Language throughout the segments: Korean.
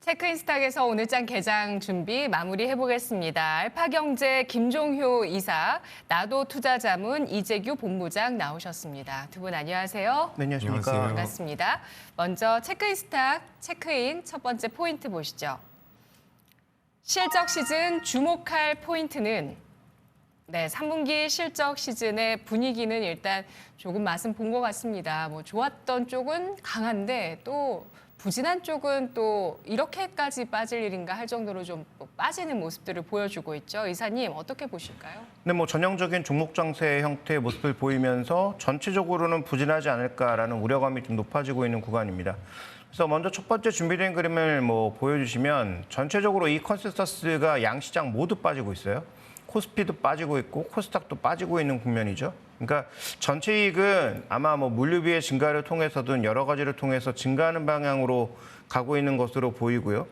체크인스탁에서 오늘장 개장 준비 마무리해보겠습니다. 알파경제 김종효 이사, 나도투자자문 이재규 본부장 나오셨습니다. 두 분 안녕하세요. 네, 안녕하십니까. 안녕하세요. 반갑습니다. 먼저 체크인스탁 체크인 첫 번째 포인트 보시죠. 실적 시즌 주목할 포인트는 3분기 실적 시즌의 분위기는 일단 조금 맛은 본 것 같습니다. 좋았던 쪽은 강한데 또 부진한 쪽은 또 이렇게까지 빠질 일인가 할 정도로 좀 빠지는 모습들을 보여주고 있죠. 이사님 어떻게 보실까요? 네, 전형적인 종목 장세 형태의 모습을 보이면서 전체적으로는 부진하지 않을까라는 우려감이 좀 높아지고 있는 구간입니다. 그래서 먼저 첫 번째 준비된 그림을 보여주시면 전체적으로 이 컨센서스가 양시장 모두 빠지고 있어요. 코스피도 빠지고 있고 코스닥도 빠지고 있는 국면이죠. 그러니까 전체 이익은 아마 물류비의 증가를 통해서든 여러 가지를 통해서 증가하는 방향으로 가고 있는 것으로 보이고요.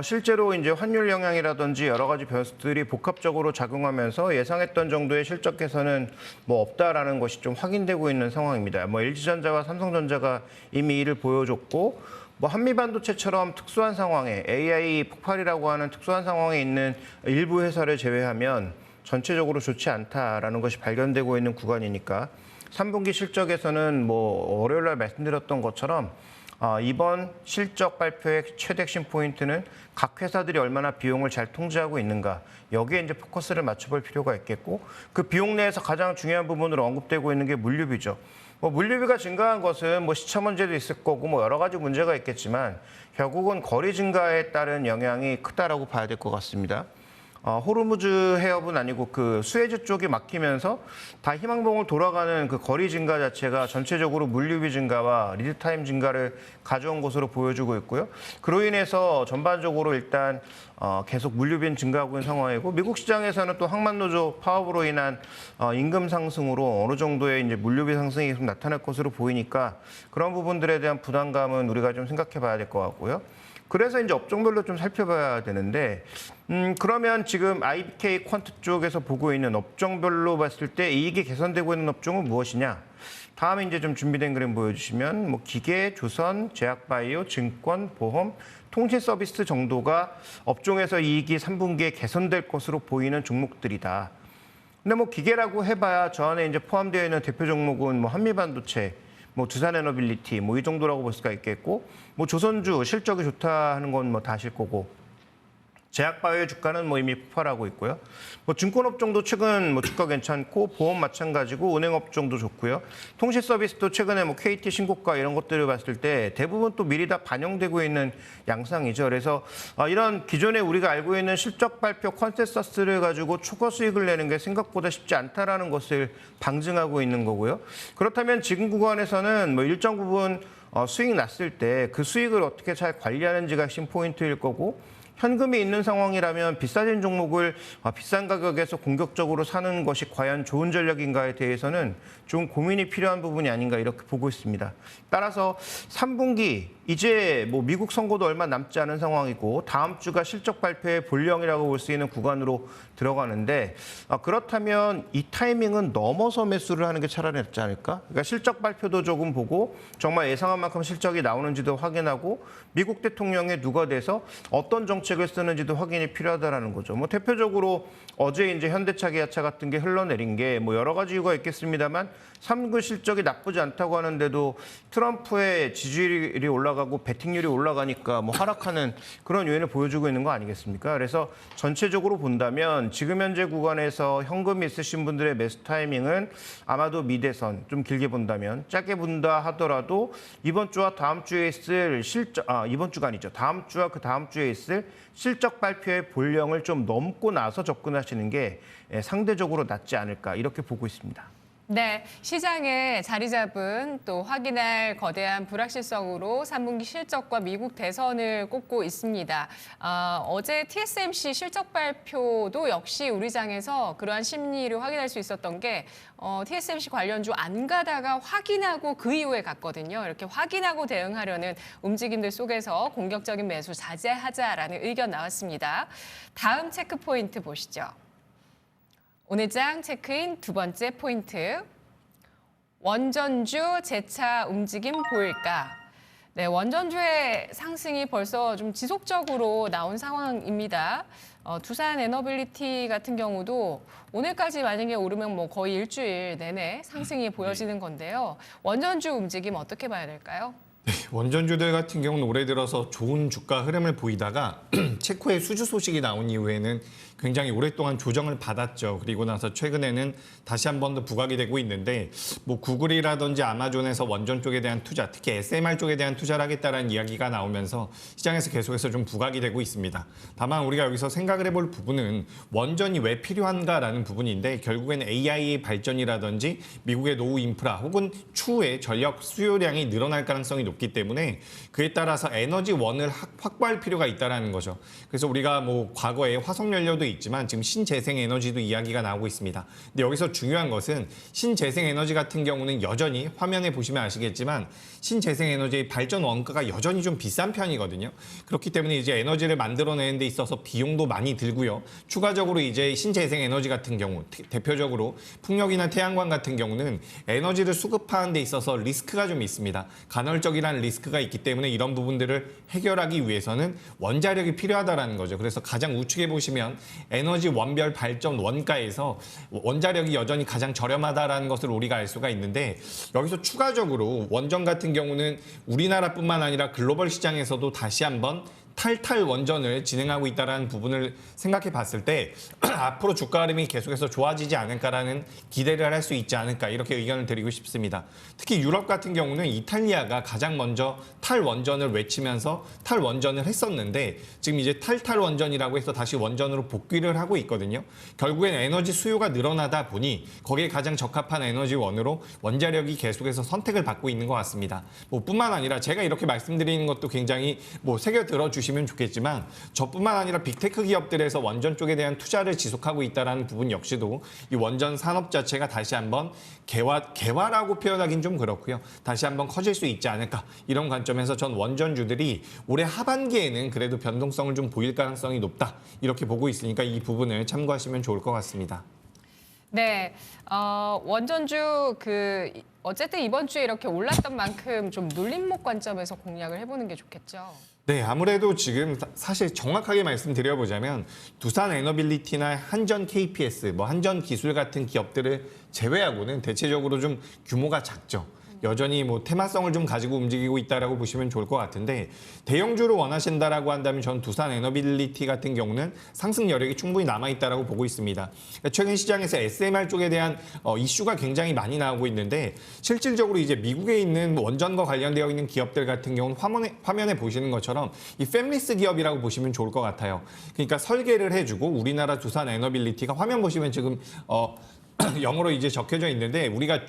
실제로 이제 환율 영향이라든지 여러 가지 변수들이 복합적으로 작용하면서 예상했던 정도의 실적 개선은 없다라는 것이 좀 확인되고 있는 상황입니다. LG전자와 삼성전자가 이미 이를 보여줬고, 한미반도체처럼 특수한 상황에 AI 폭발이라고 하는 특수한 상황에 있는 일부 회사를 제외하면 전체적으로 좋지 않다라는 것이 발견되고 있는 구간이니까 3분기 실적에서는 월요일 날 말씀드렸던 것처럼 이번 실적 발표의 최대 핵심 포인트는 각 회사들이 얼마나 비용을 잘 통제하고 있는가, 여기에 이제 포커스를 맞춰볼 필요가 있겠고, 그 비용 내에서 가장 중요한 부분으로 언급되고 있는 게 물류비죠. 물류비가 증가한 것은 시차 문제도 있을 거고 여러 가지 문제가 있겠지만 결국은 거리 증가에 따른 영향이 크다라고 봐야 될 것 같습니다. 호르무즈 해협은 아니고 그 수에즈 쪽이 막히면서 다 희망봉을 돌아가는 그 거리 증가 자체가 전체적으로 물류비 증가와 리드타임 증가를 가져온 것으로 보여주고 있고요. 그로 인해서 전반적으로 일단 계속 물류비는 증가하고 있는 상황이고, 미국 시장에서는 또 항만노조 파업으로 인한 임금 상승으로 어느 정도의 이제 물류비 상승이 계속 나타날 것으로 보이니까 그런 부분들에 대한 부담감은 우리가 좀 생각해 봐야 될 것 같고요. 그래서 이제 업종별로 좀 살펴봐야 되는데, 그러면 지금 IBK 퀀트 쪽에서 보고 있는 업종별로 봤을 때 이익이 개선되고 있는 업종은 무엇이냐? 다음에 이제 좀 준비된 그림 보여주시면 기계, 조선, 제약바이오, 증권, 보험, 통신 서비스 정도가 업종에서 이익이 3분기에 개선될 것으로 보이는 종목들이다. 근데 기계라고 해봐야 저 안에 이제 포함되어 있는 대표 종목은 한미반도체, 두산에너빌리티 이 정도라고 볼 수가 있겠고, 조선주 실적이 좋다 하는 건 다 아실 거고, 제약바이오의 주가는 이미 폭발하고 있고요. 증권업종도 최근 주가 괜찮고, 보험 마찬가지고, 은행업종도 좋고요. 통신 서비스도 최근에 KT 신고가 이런 것들을 봤을 때 대부분 또 미리 다 반영되고 있는 양상이죠. 그래서 이런 기존에 우리가 알고 있는 실적 발표 컨센서스를 가지고 초과 수익을 내는 게 생각보다 쉽지 않다라는 것을 방증하고 있는 거고요. 그렇다면 지금 구간에서는 일정 부분 수익 났을 때 그 수익을 어떻게 잘 관리하는지가 핵심 포인트일 거고, 현금이 있는 상황이라면 비싸진 종목을 비싼 가격에서 공격적으로 사는 것이 과연 좋은 전략인가에 대해서는 좀 고민이 필요한 부분이 아닌가 이렇게 보고 있습니다. 따라서 3분기 이제 미국 선거도 얼마 남지 않은 상황이고 다음 주가 실적 발표의 본령이라고 볼 수 있는 구간으로 들어가는데, 그렇다면 이 타이밍은 넘어서 매수를 하는 게 차라리 낫지 않을까? 그러니까 실적 발표도 조금 보고 정말 예상한 만큼 실적이 나오는지도 확인하고 미국 대통령에 누가 돼서 어떤 정책을 쓰는지도 확인이 필요하다라는 거죠. 대표적으로 어제 이제 현대차, 기아차 같은 게 흘러내린 게 여러 가지 이유가 있겠습니다만 3구 실적이 나쁘지 않다고 하는데도 트럼프의 지지율이 올라가고 베팅률이 올라가니까 하락하는 그런 요인을 보여주고 있는 거 아니겠습니까? 그래서 전체적으로 본다면 지금 현재 구간에서 현금이 있으신 분들의 매수 타이밍은 아마도 미대선, 좀 길게 본다면 짧게 본다 하더라도 이번 주와 다음 주에 있을 이번 주가 아니죠. 다음 주와 그 다음 주에 있을 실적 발표의 본령을 좀 넘고 나서 접근하시는 게 상대적으로 낫지 않을까 이렇게 보고 있습니다. 네, 시장에 자리 잡은 또 확인할 거대한 불확실성으로 3분기 실적과 미국 대선을 꼽고 있습니다. 어제 TSMC 실적 발표도 역시 우리 장에서 그러한 심리를 확인할 수 있었던 게 TSMC 관련주 안 가다가 확인하고 그 이후에 갔거든요. 이렇게 확인하고 대응하려는 움직임들 속에서 공격적인 매수 자제하자라는 의견 나왔습니다. 다음 체크 포인트 보시죠. 오늘장 체크인 두 번째 포인트. 원전주 재차 움직임 보일까? 네, 원전주의 상승이 벌써 좀 지속적으로 나온 상황입니다. 두산 에너빌리티 같은 경우도 오늘까지 만약에 오르면 뭐 거의 일주일 내내 상승이 보여지는 건데요. 원전주 움직임 어떻게 봐야 될까요? 원전주들 같은 경우는 올해 들어서 좋은 주가 흐름을 보이다가 체코의 수주 소식이 나온 이후에는 굉장히 오랫동안 조정을 받았죠. 그리고 나서 최근에는 다시 한 번 더 부각이 되고 있는데 뭐 구글이라든지 아마존에서 원전 쪽에 대한 투자, 특히 SMR 쪽에 대한 투자를 하겠다는 이야기가 나오면서 시장에서 계속해서 좀 부각이 되고 있습니다. 다만 우리가 여기서 생각을 해볼 부분은 원전이 왜 필요한가라는 부분인데 결국엔 AI 발전이라든지 미국의 노후 인프라 혹은 추후에 전력 수요량이 늘어날 가능성이 높기 때문에 그에 따라서 에너지원을 확보할 필요가 있다는 거죠. 그래서 우리가 뭐 과거에 화석연료도 있지만 지금 신재생 에너지도 이야기가 나오고 있습니다. 근데 여기서 중요한 것은 신재생 에너지 같은 경우는 여전히 화면에 보시면 아시겠지만 신재생 에너지의 발전 원가가 여전히 좀 비싼 편이거든요. 그렇기 때문에 이제 에너지를 만들어내는 데 있어서 비용도 많이 들고요. 추가적으로 이제 신재생 에너지 같은 경우 대표적으로 풍력이나 태양광 같은 경우는 에너지를 수급하는 데 있어서 리스크가 좀 있습니다. 간헐적이라는 리스크가 있기 때문에 이런 부분들을 해결하기 위해서는 원자력이 필요하다는 거죠. 그래서 가장 우측에 보시면 에너지 원별 발전 원가에서 원자력이 여전히 가장 저렴하다는 것을 우리가 알 수가 있는데 여기서 추가적으로 원전 같은 경우는 우리나라뿐만 아니라 글로벌 시장에서도 다시 한번 탈탈 원전을 진행하고 있다는 부분을 생각해 봤을 때 앞으로 주가 흐름이 계속해서 좋아지지 않을까라는 기대를 할 수 있지 않을까 이렇게 의견을 드리고 싶습니다. 특히 유럽 같은 경우는 이탈리아가 가장 먼저 탈원전을 외치면서 탈원전을 했었는데 지금 이제 탈탈원전이라고 해서 다시 원전으로 복귀를 하고 있거든요. 결국엔 에너지 수요가 늘어나다 보니 거기에 가장 적합한 에너지원으로 원자력이 계속해서 선택을 받고 있는 것 같습니다. 뭐 뿐만 아니라 제가 이렇게 말씀드리는 것도 굉장히 뭐 새겨 들어주시면 좋겠지만 저뿐만 아니라 빅테크 기업들에서 원전 쪽에 대한 투자를 지속하고 있다는 부분 역시도 이 원전 산업 자체가 다시 한번 개화라고 표현하기는 좀 그렇고요. 다시 한번 커질 수 있지 않을까 이런 관점에서 전 원전주들이 올해 하반기에는 그래도 변동성을 좀 보일 가능성이 높다 이렇게 보고 있으니까 이 부분을 참고하시면 좋을 것 같습니다. 네, 원전주 어쨌든 이번 주에 이렇게 올랐던 만큼 좀 눌림목 관점에서 공략을 해보는 게 좋겠죠. 네, 아무래도 지금 사실 정확하게 말씀드려보자면 두산 에너빌리티나 한전 KPS, 뭐 한전 기술 같은 기업들을 제외하고는 대체적으로 좀 규모가 작죠. 여전히 뭐 테마성을 좀 가지고 움직이고 있다라고 보시면 좋을 것 같은데 대형주를 원하신다라고 한다면 전 두산 에너빌리티 같은 경우는 상승 여력이 충분히 남아 있다라고 보고 있습니다. 최근 시장에서 SMR 쪽에 대한 이슈가 굉장히 많이 나오고 있는데 실질적으로 이제 미국에 있는 원전과 관련되어 있는 기업들 같은 경우는 화면에 보시는 것처럼 이 팹리스 기업이라고 보시면 좋을 것 같아요. 그러니까 설계를 해주고 우리나라 두산 에너빌리티가 화면 보시면 지금 영어로 이제 적혀져 있는데 우리가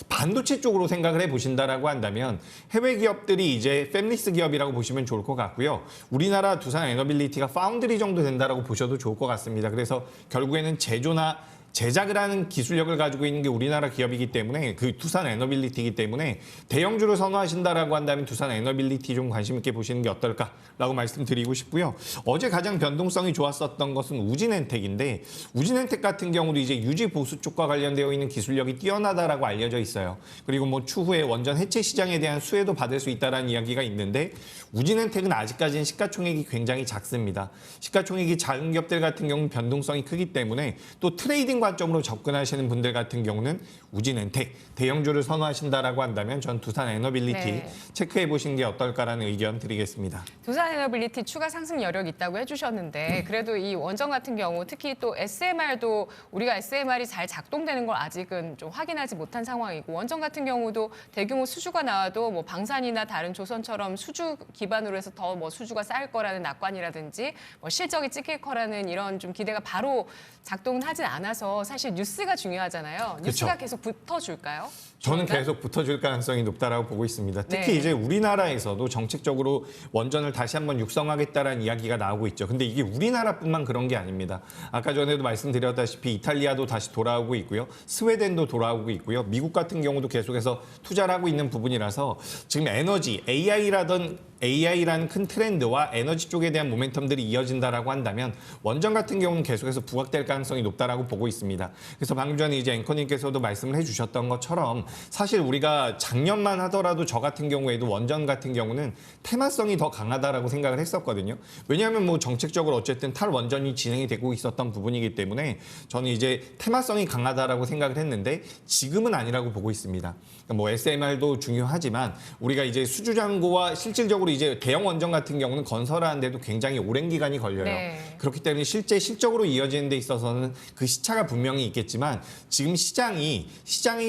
반도체 쪽으로 생각을 해보신다라고 한다면 해외 기업들이 이제 팹리스 기업이라고 보시면 좋을 것 같고요. 우리나라 두산 에너빌리티가 파운드리 정도 된다라고 보셔도 좋을 것 같습니다. 그래서 결국에는 제조나 제작을 하는 기술력을 가지고 있는 게 우리나라 기업이기 때문에 그 두산 에너빌리티이기 때문에 대형주를 선호하신다라고 한다면 두산 에너빌리티 좀 관심 있게 보시는 게 어떨까라고 말씀드리고 싶고요. 어제 가장 변동성이 좋았었던 것은 우진엔텍인데 우진엔텍 같은 경우도 이제 유지 보수 쪽과 관련되어 있는 기술력이 뛰어나다라고 알려져 있어요. 그리고 뭐 추후에 원전 해체 시장에 대한 수혜도 받을 수 있다라는 이야기가 있는데 우진엔텍은 아직까지는 시가총액이 굉장히 작습니다. 시가총액이 작은 기업들 같은 경우는 변동성이 크기 때문에 또 트레이딩 관점으로 접근하시는 분들 같은 경우는 우진엔텍 대형주를 선호하신다라고 한다면 전 두산 에너빌리티 체크해 보시는 게 어떨까라는 의견 드리겠습니다. 두산 에너빌리티 추가 상승 여력이 있다고 해주셨는데 그래도 이 원전 같은 경우 특히 또 SMR도 우리가 SMR이 잘 작동되는 걸 아직은 좀 확인하지 못한 상황이고 원전 같은 경우도 대규모 수주가 나와도 뭐 방산이나 다른 조선처럼 수주 기반으로 해서 더 뭐 수주가 쌓일 거라는 낙관이라든지 뭐 실적이 찍힐 거라는 이런 좀 기대가 바로 작동은 하진 않아서 사실 뉴스가 중요하잖아요. 뉴스가 계속 붙어줄까요? 저는 계속 붙어줄 가능성이 높다라고 보고 있습니다. 특히 이제 우리나라에서도 정책적으로 원전을 다시 한번 육성하겠다라는 이야기가 나오고 있죠. 근데 이게 우리나라뿐만 그런 게 아닙니다. 아까 전에도 말씀드렸다시피 이탈리아도 다시 돌아오고 있고요. 스웨덴도 돌아오고 있고요. 미국 같은 경우도 계속해서 투자를 하고 있는 부분이라서 지금 에너지, AI라던 AI라는 큰 트렌드와 에너지 쪽에 대한 모멘텀들이 이어진다라고 한다면 원전 같은 경우는 계속해서 부각될 가능성이 높다라고 보고 있습니다. 그래서 방금 전에 이제 앵커님께서도 말씀을 해주셨던 것처럼 사실 우리가 작년만 하더라도 저 같은 경우에도 원전 같은 경우는 테마성이 더 강하다라고 생각을 했었거든요. 왜냐하면 뭐 정책적으로 어쨌든 탈원전이 진행이 되고 있었던 부분이기 때문에 저는 이제 테마성이 강하다라고 생각을 했는데 지금은 아니라고 보고 있습니다. 그러니까 뭐 SMR도 중요하지만 우리가 이제 수주잔고와 실질적으로 이제 대형 원전 같은 경우는 건설하는데도 굉장히 오랜 기간이 걸려요. 네. 그렇기 때문에 실제 실적으로 이어지는 데 있어서는 그 시차가 분명히 있겠지만 지금 시장이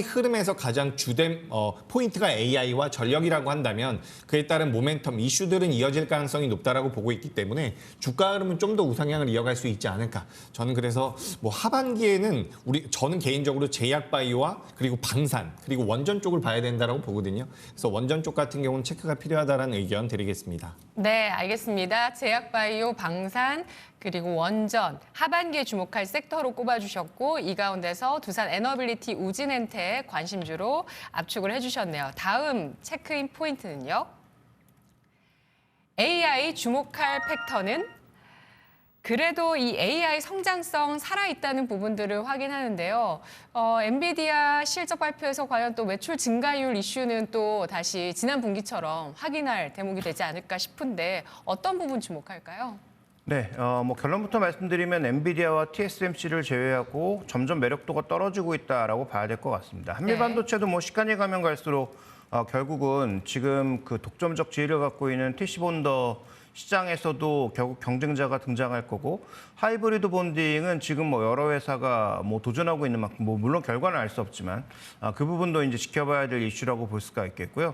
흐름에서 가장 주된 포인트가 AI와 전력이라고 한다면 그에 따른 모멘텀 이슈들은 이어질 가능성이 높다라고 보고 있기 때문에 주가 흐름은 좀 더 우상향을 이어갈 수 있지 않을까. 저는 그래서 뭐 하반기에는 저는 개인적으로 제약바이오와 그리고 방산 그리고 원전 쪽을 봐야 된다라고 보거든요. 그래서 원전 쪽 같은 경우는 체크가 필요하다라는 의견 드리겠습니다. 네, 알겠습니다. 제약바이오, 방산, 그리고 원전, 하반기에 주목할 섹터로 꼽아주셨고 이 가운데서 두산 에너빌리티 우진엔테 관심주로 압축을 해주셨네요. 다음 체크인 포인트는요. AI 주목할 팩터는 그래도 이 AI 성장성 살아있다는 부분들을 확인하는데요. 엔비디아 실적 발표에서 과연 또 매출 증가율 이슈는 또 다시 지난 분기처럼 확인할 대목이 되지 않을까 싶은데 어떤 부분 주목할까요? 네, 뭐 결론부터 말씀드리면 엔비디아와 TSMC를 제외하고 점점 매력도가 떨어지고 있다라고 봐야 될 것 같습니다. 한미 네. 반도체도 뭐 시간이 가면 갈수록 결국은 지금 그 독점적 지위를 갖고 있는 TC본더 시장에서도 결국 경쟁자가 등장할 거고 하이브리드 본딩은 지금 뭐 여러 회사가 뭐 도전하고 있는 만큼 뭐 물론 결과는 알 수 없지만 그 부분도 이제 지켜봐야 될 이슈라고 볼 수가 있겠고요.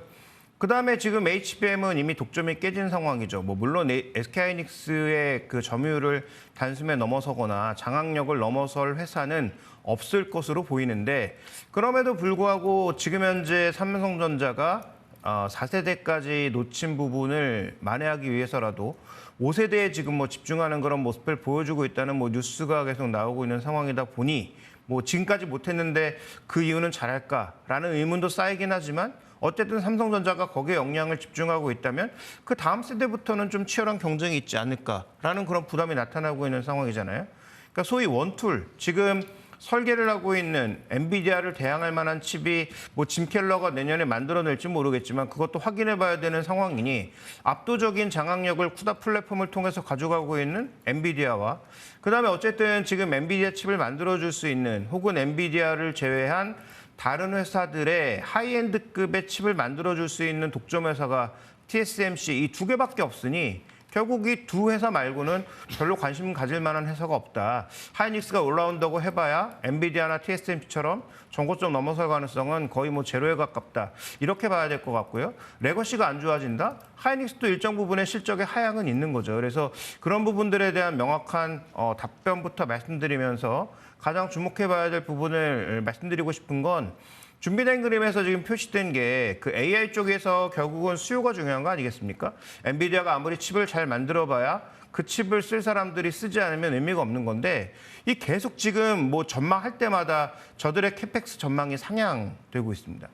그다음에 지금 HBM은 이미 독점이 깨진 상황이죠. 뭐 물론 SK하이닉스의 그 점유율을 단숨에 넘어서거나 장악력을 넘어설 회사는 없을 것으로 보이는데 그럼에도 불구하고 지금 현재 삼성전자가 4세대까지 놓친 부분을 만회하기 위해서라도 5세대에 지금 뭐 집중하는 그런 모습을 보여주고 있다는 뭐 뉴스가 계속 나오고 있는 상황이다 보니 뭐 지금까지 못했는데 그 이유는 잘할까라는 의문도 쌓이긴 하지만 어쨌든 삼성전자가 거기에 역량을 집중하고 있다면 그 다음 세대부터는 좀 치열한 경쟁이 있지 않을까라는 그런 부담이 나타나고 있는 상황이잖아요. 그러니까 소위 원툴, 지금 설계를 하고 있는 엔비디아를 대항할 만한 칩이 뭐 짐 켈러가 내년에 만들어낼지 모르겠지만 그것도 확인해 봐야 되는 상황이니 압도적인 장악력을 쿠다 플랫폼을 통해서 가져가고 있는 엔비디아와 그다음에 어쨌든 지금 엔비디아 칩을 만들어줄 수 있는 혹은 엔비디아를 제외한 다른 회사들의 하이엔드급의 칩을 만들어줄 수 있는 독점 회사가 TSMC 이 두 개밖에 없으니 결국 이 두 회사 말고는 별로 관심 가질 만한 회사가 없다. 하이닉스가 올라온다고 해봐야 엔비디아나 TSMC처럼 전고점 넘어설 가능성은 거의 뭐 제로에 가깝다. 이렇게 봐야 될 것 같고요. 레거시가 안 좋아진다? 하이닉스도 일정 부분의 실적의 하향은 있는 거죠. 그래서 그런 부분들에 대한 명확한 답변부터 말씀드리면서 가장 주목해봐야 될 부분을 말씀드리고 싶은 건 준비된 그림에서 지금 표시된 게 그 AI 쪽에서 결국은 수요가 중요한 거 아니겠습니까? 엔비디아가 아무리 칩을 잘 만들어봐야 그 칩을 쓸 사람들이 쓰지 않으면 의미가 없는 건데 이 계속 지금 뭐 전망할 때마다 저들의 캐펙스 전망이 상향되고 있습니다.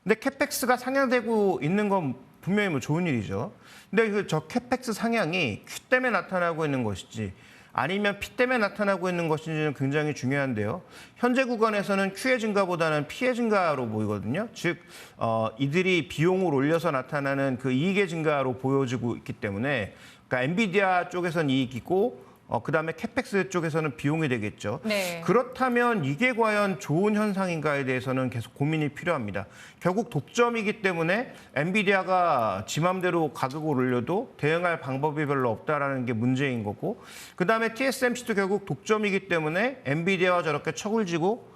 근데 캐펙스가 상향되고 있는 건 분명히 뭐 좋은 일이죠. 근데 그 저 캐펙스 상향이 Q 때문에 나타나고 있는 것이지 아니면 P 때문에 나타나고 있는 것인지는 굉장히 중요한데요. 현재 구간에서는 Q의 증가보다는 P의 증가로 보이거든요. 즉 이들이 비용을 올려서 나타나는 그 이익의 증가로 보여지고 있기 때문에 그러니까 엔비디아 쪽에서는 이익이고 그다음에 캐펙스 쪽에서는 비용이 되겠죠. 네. 그렇다면 이게 과연 좋은 현상인가에 대해서는 계속 고민이 필요합니다. 결국 독점이기 때문에 엔비디아가 지 맘대로 가격을 올려도 대응할 방법이 별로 없다라는 게 문제인 거고 그다음에 TSMC도 결국 독점이기 때문에 엔비디아와 저렇게 척을 지고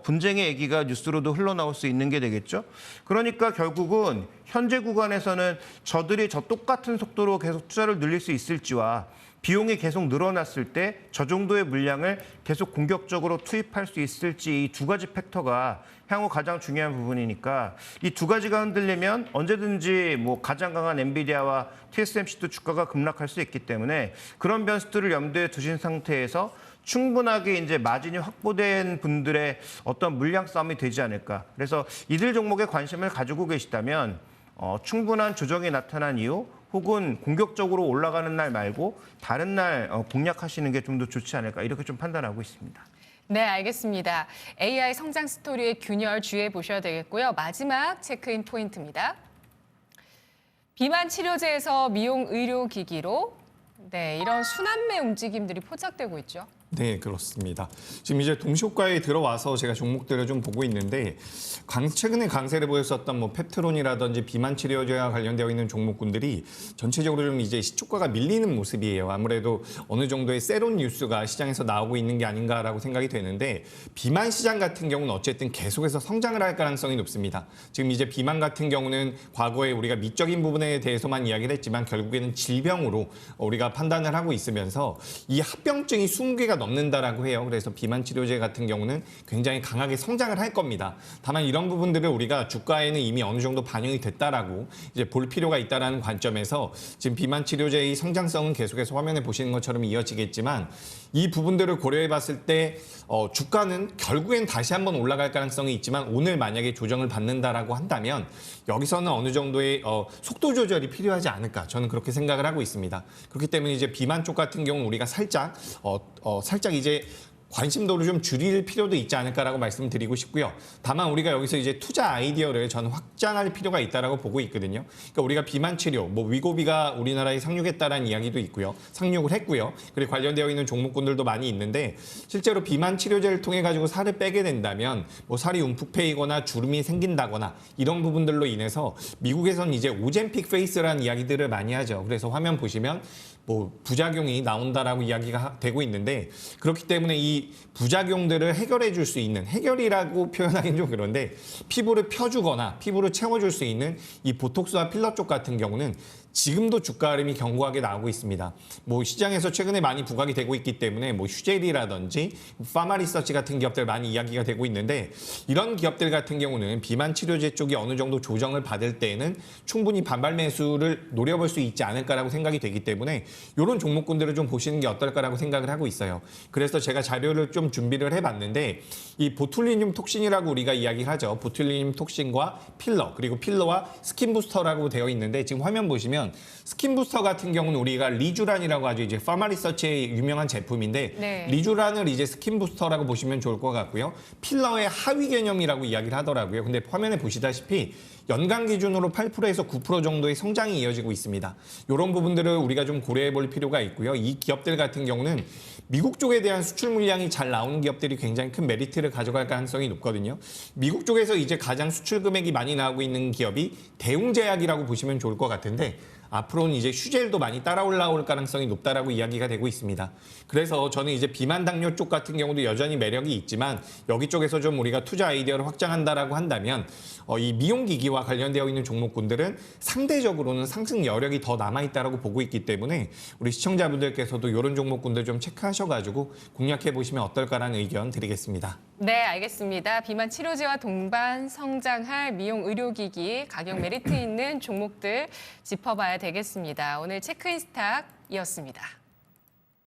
분쟁의 얘기가 뉴스로도 흘러나올 수 있는 게 되겠죠. 그러니까 결국은 현재 구간에서는 저들이 저 똑같은 속도로 계속 투자를 늘릴 수 있을지와 비용이 계속 늘어났을 때 저 정도의 물량을 계속 공격적으로 투입할 수 있을지 이 두 가지 팩터가 향후 가장 중요한 부분이니까 이 두 가지가 흔들리면 언제든지 뭐 가장 강한 엔비디아와 TSMC도 주가가 급락할 수 있기 때문에 그런 변수들을 염두에 두신 상태에서 충분하게 이제 마진이 확보된 분들의 어떤 물량 싸움이 되지 않을까. 그래서 이들 종목에 관심을 가지고 계시다면 충분한 조정이 나타난 이후 혹은 공격적으로 올라가는 날 말고 다른 날 공략하시는 게 좀 더 좋지 않을까 이렇게 좀 판단하고 있습니다. 네, 알겠습니다. AI 성장 스토리의 균열 주의해 보셔야 되겠고요. 마지막 체크인 포인트입니다. 비만 치료제에서 미용 의료기기로 이런 순환매 움직임들이 포착되고 있죠. 네, 그렇습니다. 지금 이제 동시효과에 들어와서 제가 종목들을 좀 보고 있는데 최근에 강세를 보였었던 뭐 펩트론이라든지 비만 치료제와 관련되어 있는 종목군들이 전체적으로 좀 이제 시초가가 밀리는 모습이에요. 아무래도 어느 정도의 세론 뉴스가 시장에서 나오고 있는 게 아닌가라고 생각이 되는데 비만 시장 같은 경우는 어쨌든 계속해서 성장을 할 가능성이 높습니다. 지금 이제 비만 같은 경우는 과거에 우리가 미적인 부분에 대해서만 이야기를 했지만 결국에는 질병으로 우리가 판단을 하고 있으면서 이 합병증이 20개가 넘는다라고 해요. 그래서 비만 치료제 같은 경우는 굉장히 강하게 성장을 할 겁니다. 다만 이런 부분들을 우리가 주가에는 이미 어느 정도 반영이 됐다라고 이제 볼 필요가 있다라는 관점에서 지금 비만 치료제의 성장성은 계속해서 화면에 보시는 것처럼 이어지겠지만 이 부분들을 고려해 봤을 때 주가는 결국엔 다시 한번 올라갈 가능성이 있지만 오늘 만약에 조정을 받는다라고 한다면 여기서는 어느 정도의 속도 조절이 필요하지 않을까 저는 그렇게 생각을 하고 있습니다. 그렇기 때문에 이제 비만 쪽 같은 경우는 우리가 살짝 이제 관심도를 좀 줄일 필요도 있지 않을까라고 말씀드리고 싶고요. 다만 우리가 여기서 이제 투자 아이디어를 저는 확장할 필요가 있다라고 보고 있거든요. 그러니까 우리가 비만 치료, 뭐 위고비가 우리나라에 상륙했다라는 이야기도 있고요. 상륙을 했고요. 그리고 관련되어 있는 종목군들도 많이 있는데 실제로 비만 치료제를 통해 가지고 살을 빼게 된다면 뭐 살이 움푹 패이거나 주름이 생긴다거나 이런 부분들로 인해서 미국에서는 이제 오젬픽 페이스라는 이야기들을 많이 하죠. 그래서 화면 보시면 뭐 부작용이 나온다라고 이야기가 되고 있는데 그렇기 때문에 이 부작용들을 해결해 줄 수 있는 해결이라고 표현하기는 좀 그런데 피부를 펴주거나 피부를 채워줄 수 있는 이 보톡스와 필러 쪽 같은 경우는 지금도 주가 흐름이 견고하게 나오고 있습니다. 뭐 시장에서 최근에 많이 부각이 되고 있기 때문에 뭐 휴젤이라든지 파마리서치 같은 기업들 많이 이야기가 되고 있는데 이런 기업들 같은 경우는 비만 치료제 쪽이 어느 정도 조정을 받을 때에는 충분히 반발 매수를 노려볼 수 있지 않을까라고 생각이 되기 때문에 이런 종목군들을 좀 보시는 게 어떨까라고 생각을 하고 있어요. 그래서 제가 자료를 좀 준비를 해봤는데 이 보툴리늄 톡신이라고 우리가 이야기를 하죠. 보툴리늄 톡신과 필러 그리고 필러와 스킨 부스터라고 되어 있는데 지금 화면 보시면 스킨 부스터 같은 경우는 우리가 리주란이라고 하죠. 이제 파마리서치의 유명한 제품인데 네. 리주란을 이제 스킨 부스터라고 보시면 좋을 것 같고요. 필러의 하위 개념이라고 이야기를 하더라고요. 근데 화면에 보시다시피 연간 기준으로 8%에서 9% 정도의 성장이 이어지고 있습니다. 이런 부분들을 우리가 좀 고려해 볼 필요가 있고요. 이 기업들 같은 경우는 미국 쪽에 대한 수출 물량이 잘 나오는 기업들이 굉장히 큰 메리트를 가져갈 가능성이 높거든요. 미국 쪽에서 이제 가장 수출 금액이 많이 나오고 있는 기업이 대웅제약이라고 보시면 좋을 것 같은데 앞으로는 이제 휴젤도 많이 따라 올라올 가능성이 높다라고 이야기가 되고 있습니다. 그래서 저는 이제 비만 당뇨 쪽 같은 경우도 여전히 매력이 있지만 여기 쪽에서 좀 우리가 투자 아이디어를 확장한다라고 한다면 이 미용기기와 관련되어 있는 종목군들은 상대적으로는 상승 여력이 더 남아있다라고 보고 있기 때문에 우리 시청자분들께서도 이런 종목군들 좀 체크하셔가지고 공략해 보시면 어떨까라는 의견 드리겠습니다. 네, 알겠습니다. 비만 치료제와 동반 성장할 미용 의료기기 가격 메리트 있는 종목들 짚어봐야 되겠습니다. 오늘 체크인 스탁이었습니다.